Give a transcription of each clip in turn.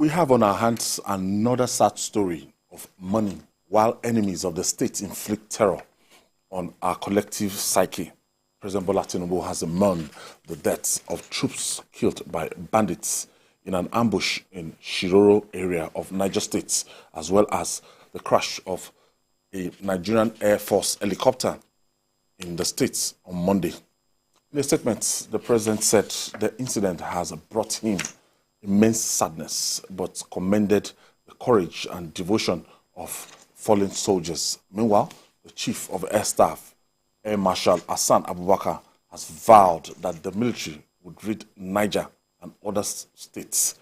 We have on our hands another sad story of money while enemies of the state inflict terror on our collective psyche. President Bola Tinubu has mourned the deaths of troops killed by bandits in an ambush in Shiroro area of Niger State, as well as the crash of a Nigerian Air Force helicopter in the States on Monday. In a statement, the president said the incident has brought him immense sadness, but commended the courage and devotion of fallen soldiers. Meanwhile, the Chief of Air Staff, Air Marshal Hassan Abubakar, has vowed that the military would rid Niger and other states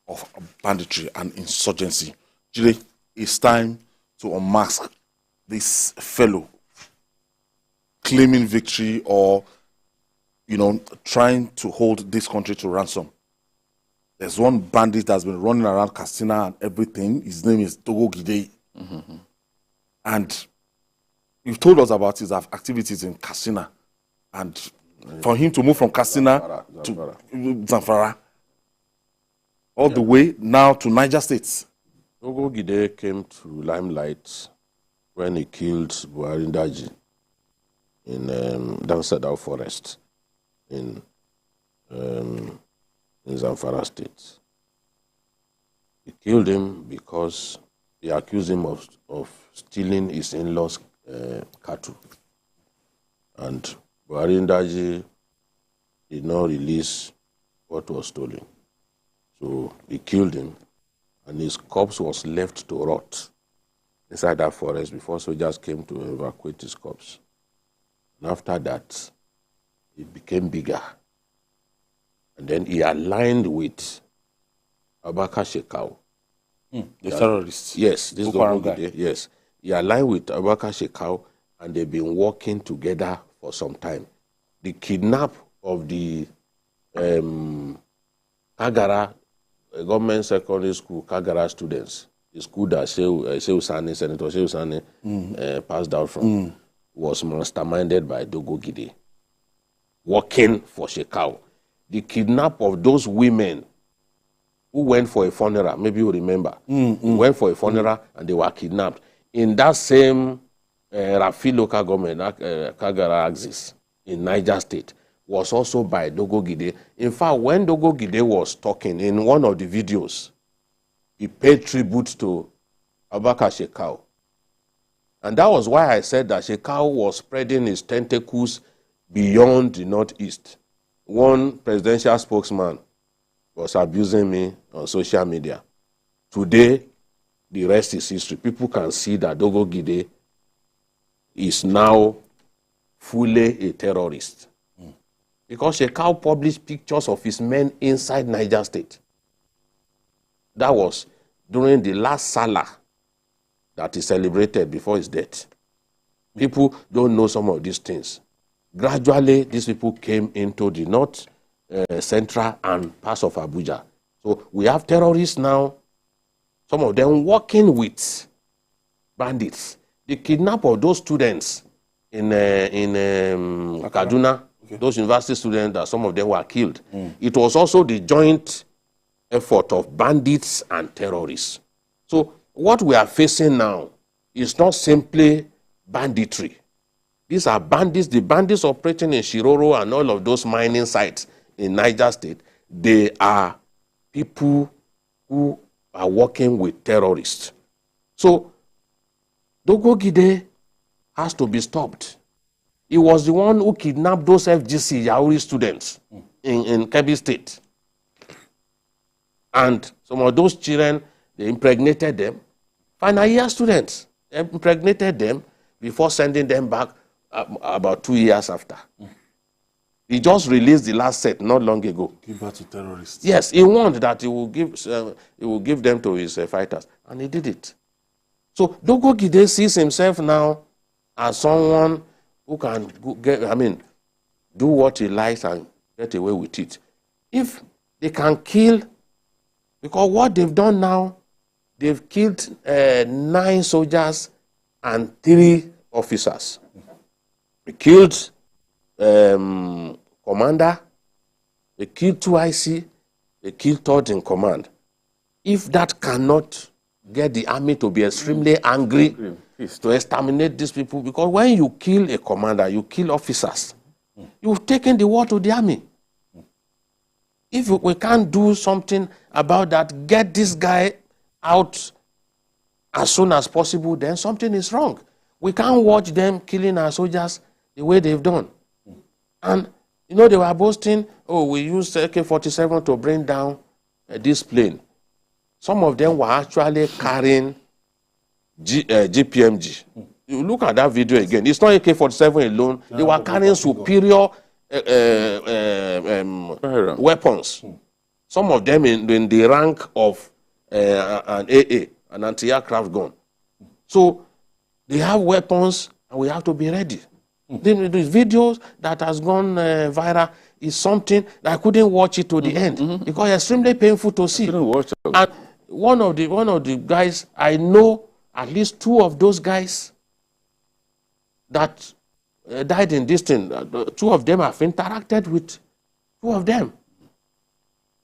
of banditry and insurgency. Jide, it's time to unmask this fellow claiming victory or, trying to hold this country to ransom. There's one bandit that's been running around Katsina and everything. His name is Togo Gide. Mm-hmm. And you've told us about his activities in Katsina. And for him to move from Katsina to Zamfara, all the way now to Niger State. Togo Gide came to limelight when he killed Buharindaji in Dansadao Forest in Zamfara State. He killed him because he accused him of stealing his in-laws' cattle. And Buharindaji did not release what was stolen. So he killed him, and his corpse was left to rot inside that forest before soldiers came to evacuate his corpse. And after that, it became bigger. And then he aligned with Abubakar Shekau. The terrorists. Yes, this guy. Yes. He aligned with Abubakar Shekau, and they've been working together for some time. The kidnap of the Kagara government secondary school, Kagara students, the school that Senator Shehu Sani passed out from, was masterminded by Dogo Gide, working for Shekau. The kidnap of those women who went for a funeral, maybe you remember, went for a funeral and they were kidnapped. In that same Rafi local government, Kagara axis in Niger State, was also by Dogo Gide. In fact, when Dogo Gide was talking in one of the videos, he paid tribute to Abubakar Shekau. And that was why I said that Shekau was spreading his tentacles beyond the Northeast. One presidential spokesman was abusing me on social media. Today, the rest is history. People can see that Dogo Gide is now fully a terrorist. Because Shekau published pictures of his men inside Niger State. That was during the last Salah that he celebrated before his death. People don't know some of these things. Gradually, these people came into the north, central, and parts of Abuja. So we have terrorists now, some of them working with bandits. The kidnap of those students in Kaduna, those university students, that some of them were killed. It was also the joint effort of bandits and terrorists. So what we are facing now is not simply banditry. These are bandits, the bandits operating in Shiroro and all of those mining sites in Niger State. They are people who are working with terrorists. So Dogo Gide has to be stopped. He was the one who kidnapped those FGC Yauri students in Kebbi State. And some of those children, they impregnated them. Final year students, they impregnated them before sending them back about 2 years after. He just released the last set not long ago. Give birth to terrorists. Yes, he warned that he will give them to his fighters, and he did it. So Dogo Gide sees himself now as someone who can do what he likes and get away with it. If they can kill, because what they've done now, they've killed 9 soldiers and 3 officers. They killed commander, they killed 2 IC, they killed 3rd in command. if that cannot get the army to be extremely angry, to exterminate these people, because when you kill a commander, you kill officers, you've taken the war to the army. If we can't do something about that, get this guy out as soon as possible, then something is wrong. We can't watch them killing our soldiers the way they've done. And, you know, they were boasting, oh, we used AK-47 to bring down this plane. Some of them were actually carrying GPMG. You look at that video again. It's not AK-47 alone. They were carrying superior weapons. Some of them in the rank of an AA, an anti-aircraft gun. So they have weapons, and we have to be ready. The videos that has gone viral is something that I couldn't watch it to the end because it's extremely painful to see. And one of the guys, I know at least two of those guys that died in this thing. Two of them have interacted with two of them.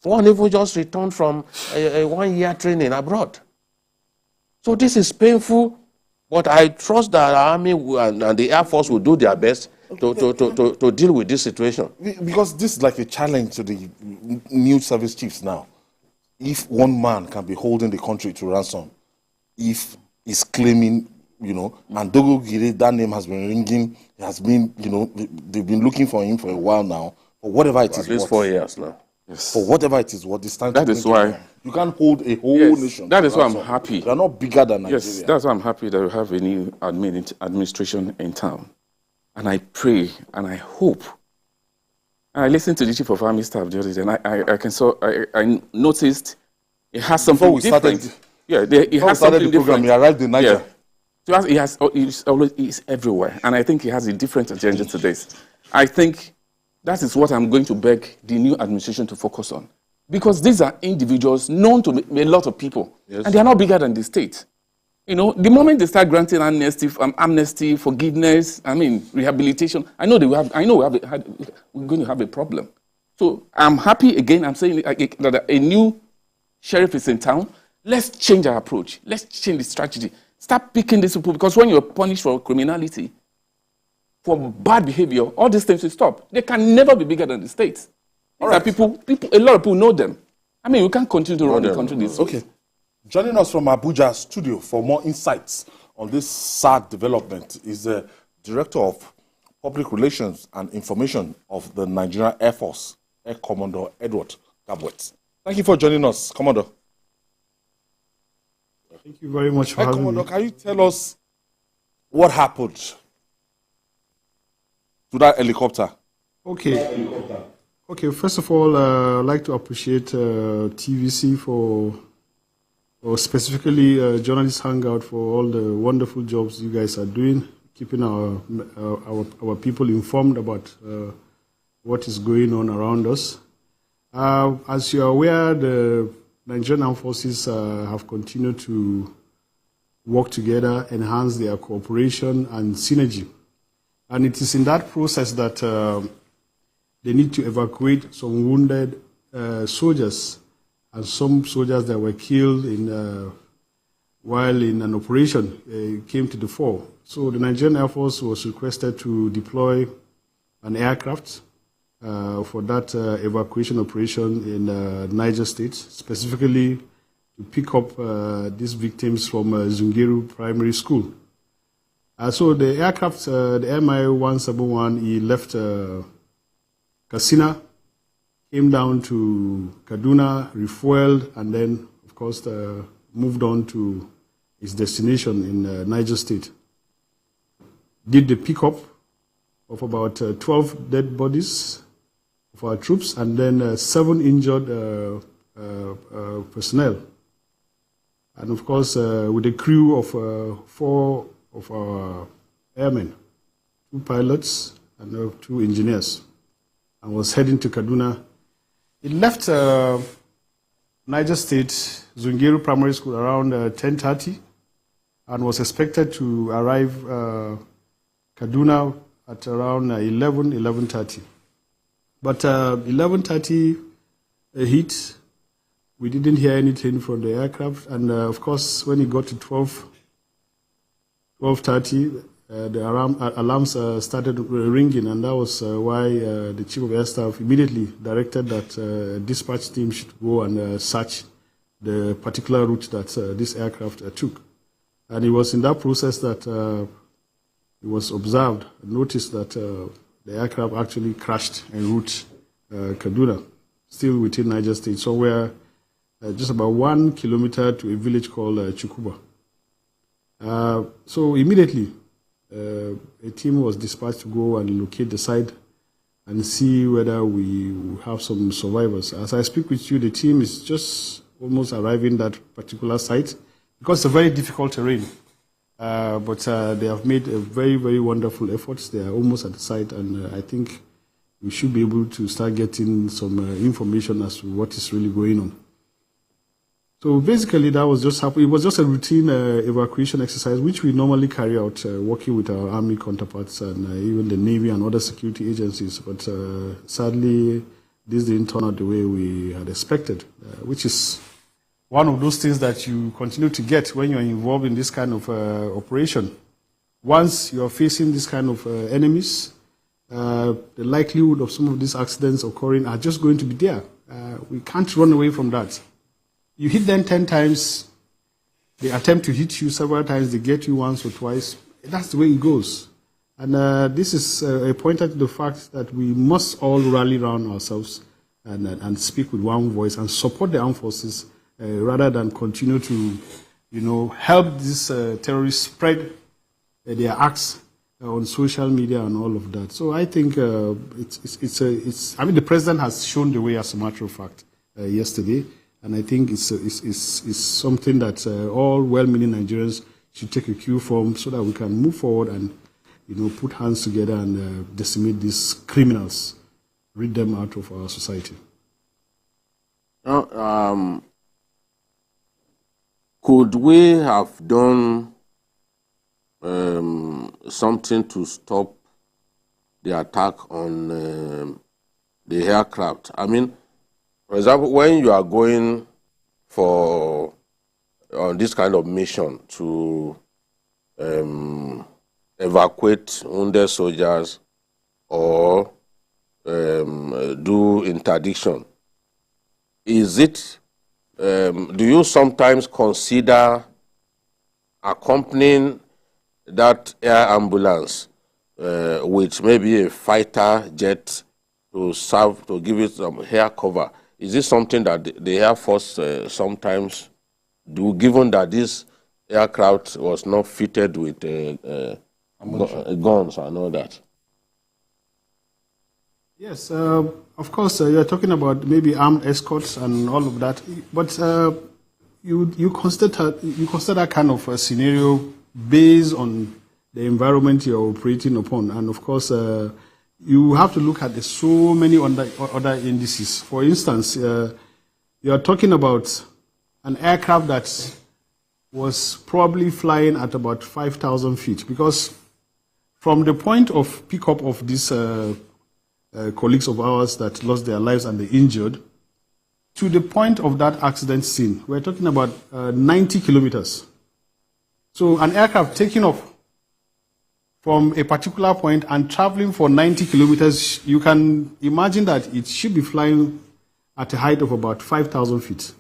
One even just returned from a 1-year training abroad. So this is painful, but I trust that our army and the Air Force will do their best to deal with this situation. Because this is like a challenge to the new service chiefs now. If one man can be holding the country to ransom, if he's claiming, you know, and Dogo Gire, that name has been ringing, has been, you know, they've been looking for him for a while now, or whatever it is. At least 4 years now. Yes. For whatever it is, what this time. That is why you can't hold a whole nation. That is why I'm happy. They are not bigger than Nigeria. Yes, that's why I'm happy that we have a new administration in town. And I pray and I hope. And I listened to the chief of army staff the other day, and I noticed it has something different. It has something different. He arrived in Niger. Yeah. So he's everywhere, and I think he has a different agenda to this. I think that is what I'm going to beg the new administration to focus on. Because these are individuals known to a lot of people. Yes. And they are not bigger than the state. You know, the moment they start granting amnesty, forgiveness, rehabilitation, I know we're going to have a problem. So I'm happy, again, I'm saying that a new sheriff is in town. Let's change our approach. Let's change the strategy. Stop picking these people, because when you're punished for criminality, for bad behavior, all these things will stop. They can never be bigger than the states. All right. People, a lot of people know them. We can't continue to run the country this way. Okay. Joining us from Abuja studio for more insights on this sad development is the Director of Public Relations and Information of the Nigerian Air Force, Air Commodore Edward Gabwet. Thank you for joining us, Commodore. Thank you very much for having Commodore, me. can you tell us what happened to that helicopter? Okay, first of all, I'd like to appreciate TVC or specifically Journalist Hangout for all the wonderful jobs you guys are doing, keeping our people informed about what is going on around us. As you are aware, the Nigerian Air Forces have continued to work together, enhance their cooperation and synergy. And it is in that process that they need to evacuate some wounded soldiers and some soldiers that were killed while in an operation came to the fore. So the Nigerian Air Force was requested to deploy an aircraft for that evacuation operation in Niger State, specifically to pick up these victims from Zungeru Primary School. So the aircraft, the MI-171, he left Katsina, came down to Kaduna, refueled, and then, of course, moved on to his destination in Niger State. Did the pickup of about 12 dead bodies of our troops, and then 7 injured personnel. And of course, with a crew of 4 of our airmen, 2 pilots and 2 engineers, and was heading to Kaduna. It left Niger State, Zungeru Primary School around 10:30 and was expected to arrive Kaduna at around 11:30. But 11:30 hit, We didn't hear anything from the aircraft. And of course, when it got to 12:30, the alarms started ringing, and that was why the Chief of Air Staff immediately directed that dispatch team should go and search the particular route that this aircraft took. And it was in that process that it was observed, noticed that the aircraft actually crashed en route Kaduna, still within Niger State, somewhere just about 1 kilometer to a village called Chukuba. So immediately, a team was dispatched to go and locate the site and see whether we have some survivors. As I speak with you, the team is just almost arriving at that particular site because it's a very difficult terrain. But they have made a very, very wonderful efforts. They are almost at the site, and I think we should be able to start getting some information as to what is really going on. So basically, that was just happening. It was just a routine evacuation exercise, which we normally carry out working with our army counterparts and even the Navy and other security agencies. But sadly, this didn't turn out the way we had expected, which is one of those things that you continue to get when you're involved in this kind of operation. Once you're facing this kind of enemies, the likelihood of some of these accidents occurring are just going to be there. We can't run away from that. You hit them 10 times, they attempt to hit you several times, they get you once or twice. That's the way it goes. And this is a pointer to the fact that we must all rally around ourselves and speak with one voice and support the armed forces rather than continue to, help these terrorists spread their acts on social media and all of that. So I think the president has shown the way, as a matter of fact, yesterday. And I think it's something that all well-meaning Nigerians should take a cue from so that we can move forward and, put hands together and decimate these criminals, rid them out of our society. Now, could we have done something to stop the attack on the aircraft? I mean, for example, when you are going on this kind of mission to evacuate wounded soldiers or do interdiction, do you sometimes consider accompanying that air ambulance with maybe a fighter jet to give it some air cover? Is this something that the Air Force sometimes do, given that this aircraft was not fitted with guns and all that? Yes, of course, you're talking about maybe armed escorts and all of that. But you consider that kind of a scenario based on the environment you're operating upon. And of course, you have to look at so many other indices. For instance, you're talking about an aircraft that was probably flying at about 5,000 feet, because from the point of pickup of these colleagues of ours that lost their lives and they injured, to the point of that accident scene, we're talking about 90 kilometers. So an aircraft taking off from a particular point and traveling for 90 kilometers, you can imagine that it should be flying at a height of about 5,000 feet.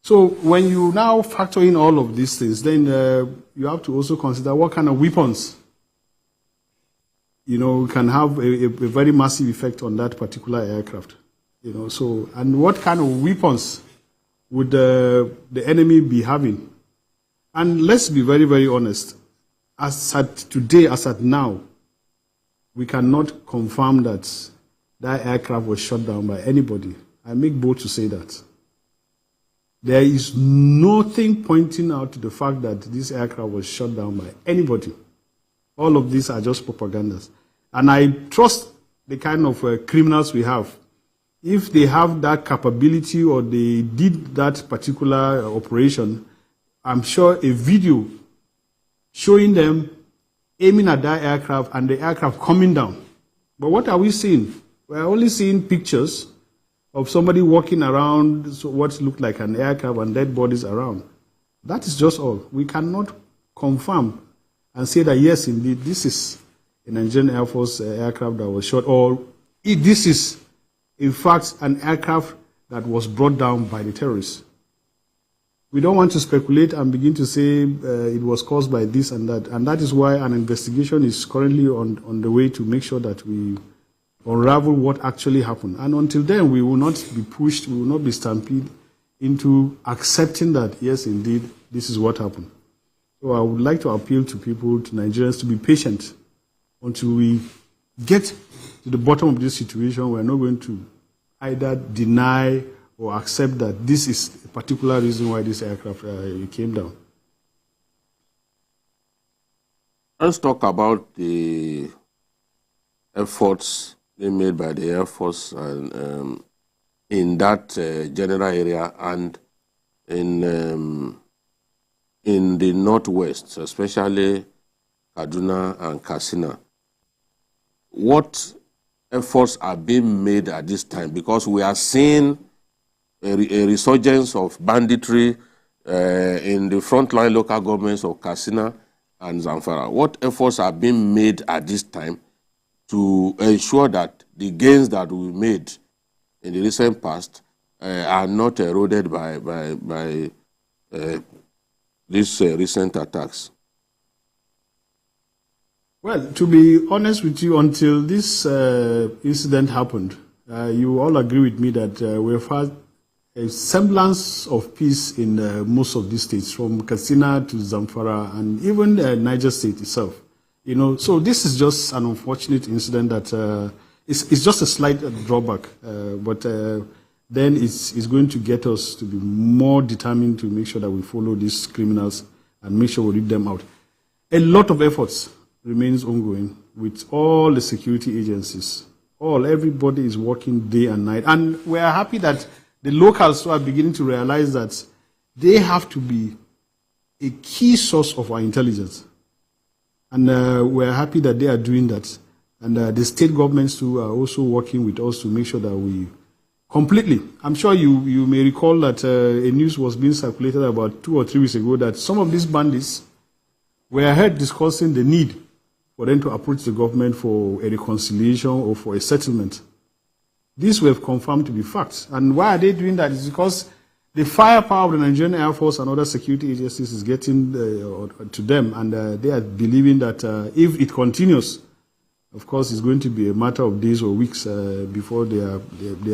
So when you now factor in all of these things, then you have to also consider what kind of weapons can have a very massive effect on that particular aircraft. So, and what kind of weapons would the enemy be having? And let's be very, very honest. As at today, as at now, we cannot confirm that that aircraft was shot down by anybody. I make bold to say that. There is nothing pointing out to the fact that this aircraft was shot down by anybody. All of these are just propagandas. And I trust the kind of criminals we have. If they have that capability or they did that particular operation, I'm sure a video showing them aiming at that aircraft and the aircraft coming down. But what are we seeing? We're only seeing pictures of somebody walking around what looked like an aircraft and dead bodies around. That is just all. We cannot confirm and say that, yes, indeed, this is a Nigerian Air Force aircraft that was shot, or if this is, in fact, an aircraft that was brought down by the terrorists. We don't want to speculate and begin to say it was caused by this and that. And that is why an investigation is currently on the way to make sure that we unravel what actually happened. And until then, we will not be pushed, we will not be stampeded into accepting that, yes, indeed, this is what happened. So I would like to appeal to people, to Nigerians, to be patient until we get to the bottom of this situation. We're not going to either deny or accept that this is a particular reason why this aircraft came down. Let's talk about the efforts being made by the Air Force and, in that general area and in the Northwest, especially Kaduna and Katsina. What efforts are being made at this time? Because we are seeing a resurgence of banditry in the frontline local governments of Katsina and Zamfara. What efforts are being made at this time to ensure that the gains that we made in the recent past are not eroded by these recent attacks? Well, to be honest with you, until this incident happened, you all agree with me that we've had a semblance of peace in most of these states, from Katsina to Zamfara and even Niger State itself. You know, so this is just an unfortunate incident that it's just a slight drawback, but then it's going to get us to be more determined to make sure that we follow these criminals and make sure we rid them out. A lot of efforts remains ongoing with all the security agencies. Everybody is working day and night, and we are happy that the locals are beginning to realize that they have to be a key source of our intelligence. And we're happy that they are doing that. And the state governments too are also working with us to make sure that we completely, I'm sure you may recall that a news was being circulated about 2 or 3 weeks ago that some of these bandits were heard discussing the need for them to approach the government for a reconciliation or for a settlement. This we have confirmed to be facts. And why are they doing that? It's because the firepower of the Nigerian Air Force and other security agencies is getting to them, and they are believing that if it continues, of course, it's going to be a matter of days or weeks before they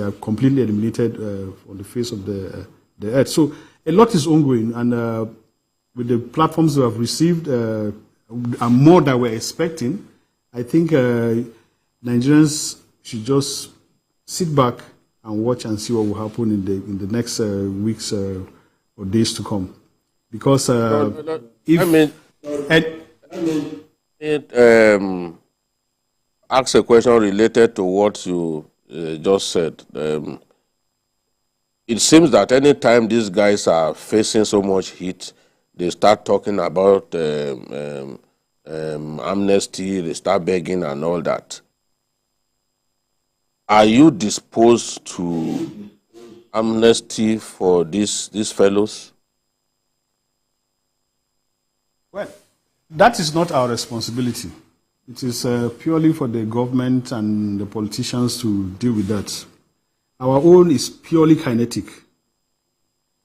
are completely eliminated on the face of the earth. So a lot is ongoing, and with the platforms we have received and more that we're expecting, I think Nigerians should just sit back and watch and see what will happen in the next weeks or days to come. Because ask a question related to what you just said. It seems that any time these guys are facing so much heat, they start talking about amnesty, they start begging and all that. Are you disposed to amnesty for these fellows? Well, that is not our responsibility. It is purely for the government and the politicians to deal with that. Our own is purely kinetic.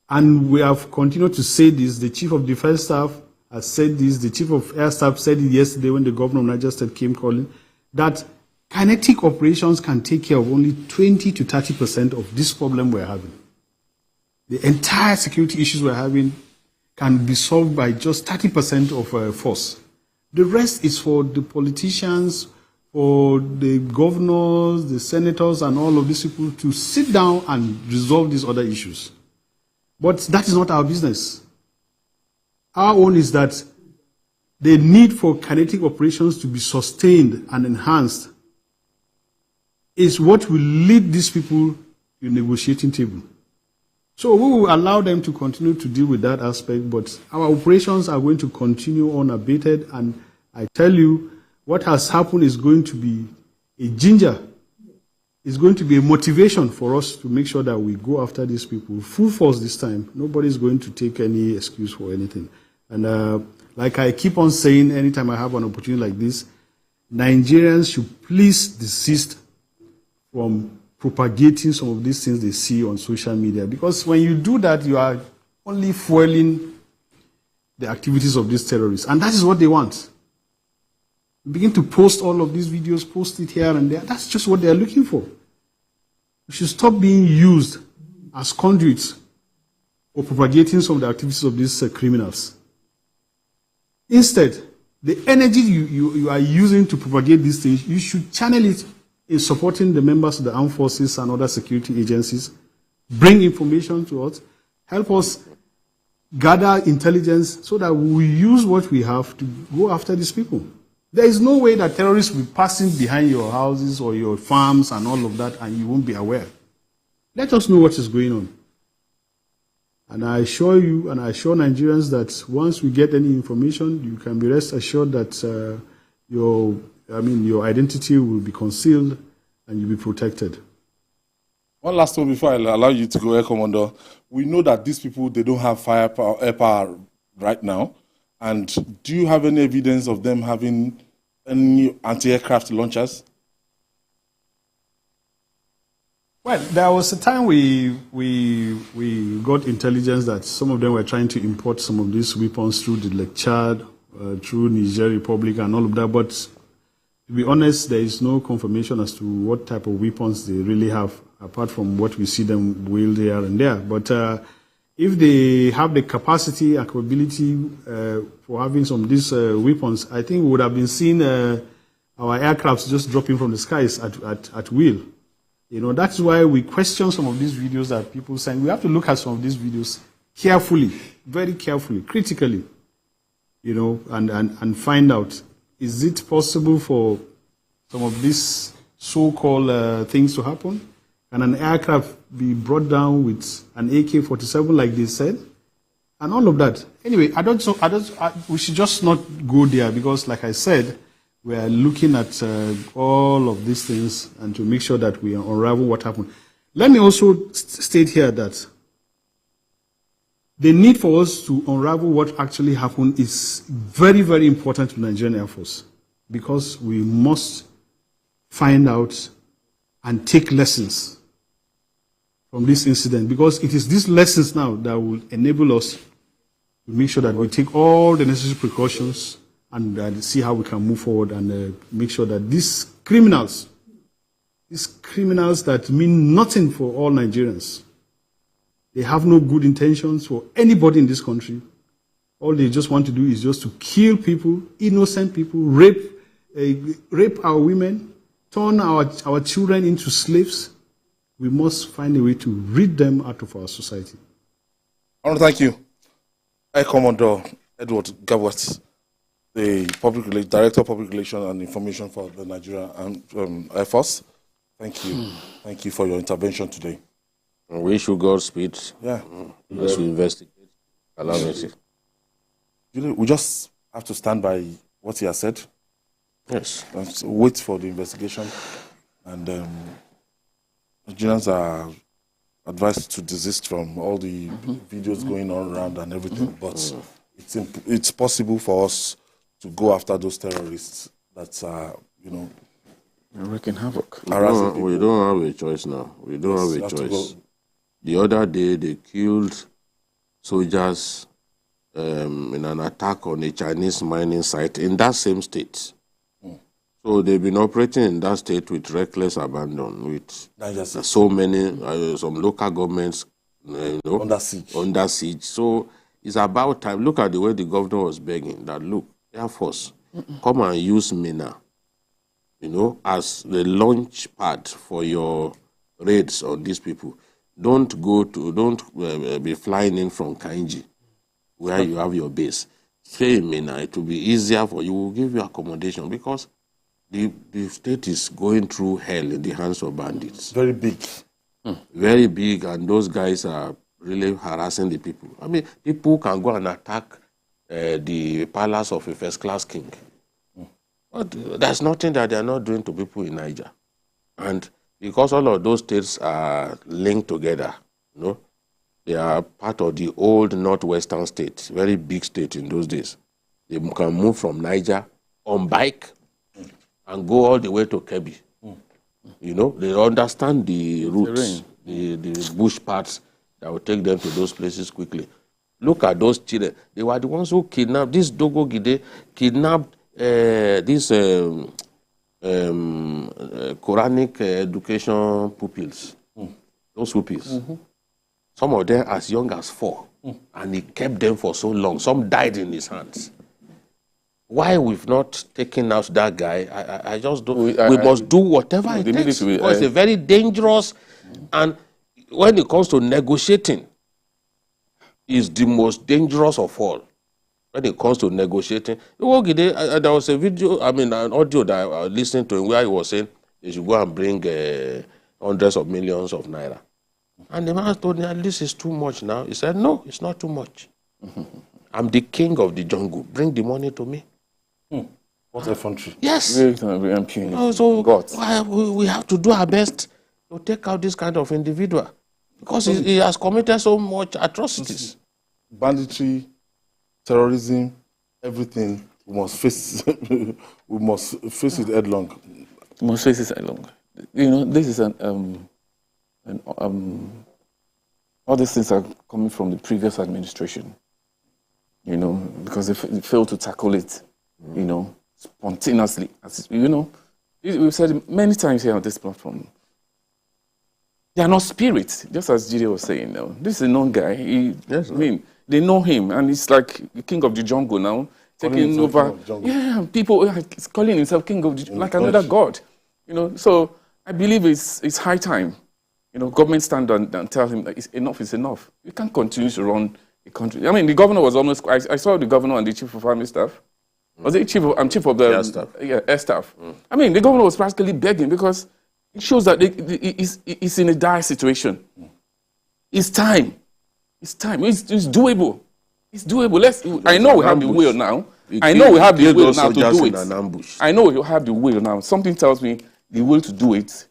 And we have continued to say this. The Chief of Defense Staff has said this. The Chief of Air Staff said it yesterday when the governor of Niger State came calling, that kinetic operations can take care of only 20 to 30% of this problem we're having. The entire security issues we're having can be solved by just 30% of force. The rest is for the politicians, for the governors, the senators, and all of these people to sit down and resolve these other issues. But that is not our business. Our own is that the need for kinetic operations to be sustained and enhanced is what will lead these people to the negotiating table. So we will allow them to continue to deal with that aspect, but our operations are going to continue unabated, and I tell you, what has happened is going to be a ginger. it's going to be a motivation for us to make sure that we go after these people full force this time. Nobody's going to take any excuse for anything. And like I keep on saying anytime I have an opportunity like this, Nigerians should please desist from propagating some of these things they see on social media. Because when you do that, you are only fueling the activities of these terrorists. And that is what they want. You begin to post all of these videos, post it here and there. That's just what they are looking for. We should stop being used as conduits for propagating some of the activities of these criminals. Instead, the energy you are using to propagate these things, you should channel it in supporting the members of the armed forces and other security agencies, bring information to us, help us gather intelligence so that we use what we have to go after these people. There is no way that terrorists will be passing behind your houses or your farms and all of that and you won't be aware. Let us know what is going on. And I assure you and I assure Nigerians that once we get any information, you can be rest assured that your identity will be concealed and you'll be protected. One last one before I allow you to go, Air Commander. We know that these people, they don't have firepower, air power right now. And do you have any evidence of them having any anti-aircraft launchers? Well, there was a time we got intelligence that some of them were trying to import some of these weapons through the Lake Chad, through Niger Republic and all of that. But to be honest, there is no confirmation as to what type of weapons they really have, apart from what we see them wield here and there. But if they have the capacity and capability for having some of these weapons, I think we would have been seeing our aircrafts just dropping from the skies at will. You know, that's why we question some of these videos that people send. We have to look at some of these videos carefully, very carefully, critically, you know, and find out, is it possible for some of these so-called things to happen? Can an aircraft be brought down with an AK-47 like they said? And all of that. Anyway, we should just not go there because, like I said, we are looking at all of these things and to make sure that we unravel what happened. Let me also state here that the need for us to unravel what actually happened is very, very important to the Nigerian Air Force because we must find out and take lessons from this incident because it is these lessons now that will enable us to make sure that we take all the necessary precautions and see how we can move forward and make sure that these criminals that mean nothing for all Nigerians, they have no good intentions for anybody in this country. All they just want to do is just to kill people, innocent people, rape our women, turn our children into slaves. We must find a way to rid them out of our society. I want to thank you, Air Commodore Edward Gawat, the Director of Public Relations and Information for the Nigerian Air Force. Thank you. Thank you for your intervention today. I wish you Godspeed. Yeah. As we investigate. Allow me to. We just have to stand by what he has said. Yes. And wait for the investigation. And Nigerians are advised to desist from all the videos going on around and everything. But it's possible for us to go after those terrorists that are, wreaking havoc. We don't have a choice now. We don't have a choice. The other day, they killed soldiers in an attack on a Chinese mining site in that same state. So they've been operating in that state with reckless abandon, with so many, some local governments under siege. So it's about time. Look at the way the governor was begging that, look, Air Force, come and use MENA, as the launch pad for your raids on these people. Don't be flying in from Kainji, where you have your base. Stay in MENA. It will be easier for you. We'll give you accommodation because the state is going through hell in the hands of bandits. Very big. Very big, and those guys are really harassing the people. I mean, people can go and attack the palace of a first-class king. But there's nothing that they're not doing to people in Niger. And because all of those states are linked together, you know, they are part of the old northwestern state, very big state in those days. They can move from Niger on bike and go all the way to Kebbi. You know, they understand the routes, the bush paths that will take them to those places quickly. Look at those children. They were the ones who kidnapped, this Dogo Gide kidnapped these Quranic education pupils, those pupils. Some of them as young as 4, and he kept them for so long. Some died in his hands. Why we've not taken out that guy, I just don't. We must do whatever it takes. Because it's very dangerous, and when it comes to negotiating, is the most dangerous of all. When it comes to negotiating, there was a video, an audio that I was listening to where he was saying they should go and bring hundreds of millions of naira. And the man told me, this is too much now. He said, no, it's not too much. I'm the king of the jungle. Bring the money to me. What effrontery. Yes. So we have to do our best to take out this kind of individual because he has committed so much atrocities. Banditry, terrorism, everything, we must face we must face it headlong. We must face it headlong. You know, this is all these things are coming from the previous administration. You know, because they failed to tackle it, you know, spontaneously. You know, we've said many times here on this platform, they are not spirits, just as Jide was saying now. This is a known guy. They know him, and he's like the king of the jungle now, taking over. Yeah, people he's calling himself king of the jungle, like another god. You know, so I believe it's high time. You know, government stand and tell him that enough is enough. You can't continue to run the country. I mean, the governor was almost. I saw the governor and the chief of army staff. Was it chief of the air staff? Yeah, air staff. I mean, the governor was practically begging because it shows that he's in a dire situation. It's time. It's time. It's doable. It's doable. I know we have the will now. I know we have the will now to do it. I know we have the will now. Something tells me the will to do it.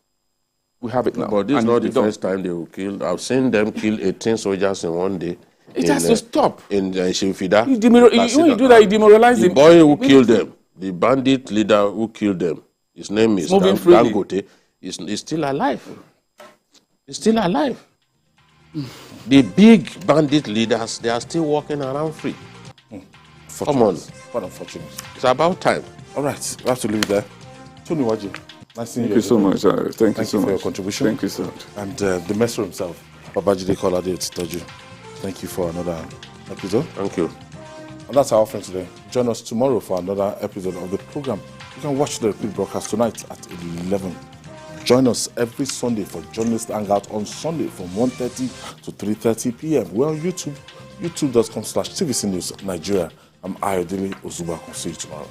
We have it now. But this is not the first time they will kill. I've seen them kill 18 soldiers in one day. It has to stop. In Shimfida. When you do that, you demoralize the boy who killed them, the bandit leader who killed them, his name is Dangote, is still alive. He's still alive. The big bandit leaders, they are still walking around free. Come on. What unfortunate. It's about time. All right, we have to leave it there. Tony Waji, nice seeing you. Thank you so much. Thank you so much for your contribution. Thank you so much. And the master himself, Babajide Kolade Otitoju. Thank you for another episode. Thank you. And that's our offering today. Join us tomorrow for another episode of the program. You can watch the repeat broadcast tonight at 11. Join us every Sunday for Journalist Hangout on Sunday from 1:30 to 3:30 p.m. We're on YouTube, youtube.com/TVC News Nigeria. I'm Ayodele Ozuba. I'll see you tomorrow.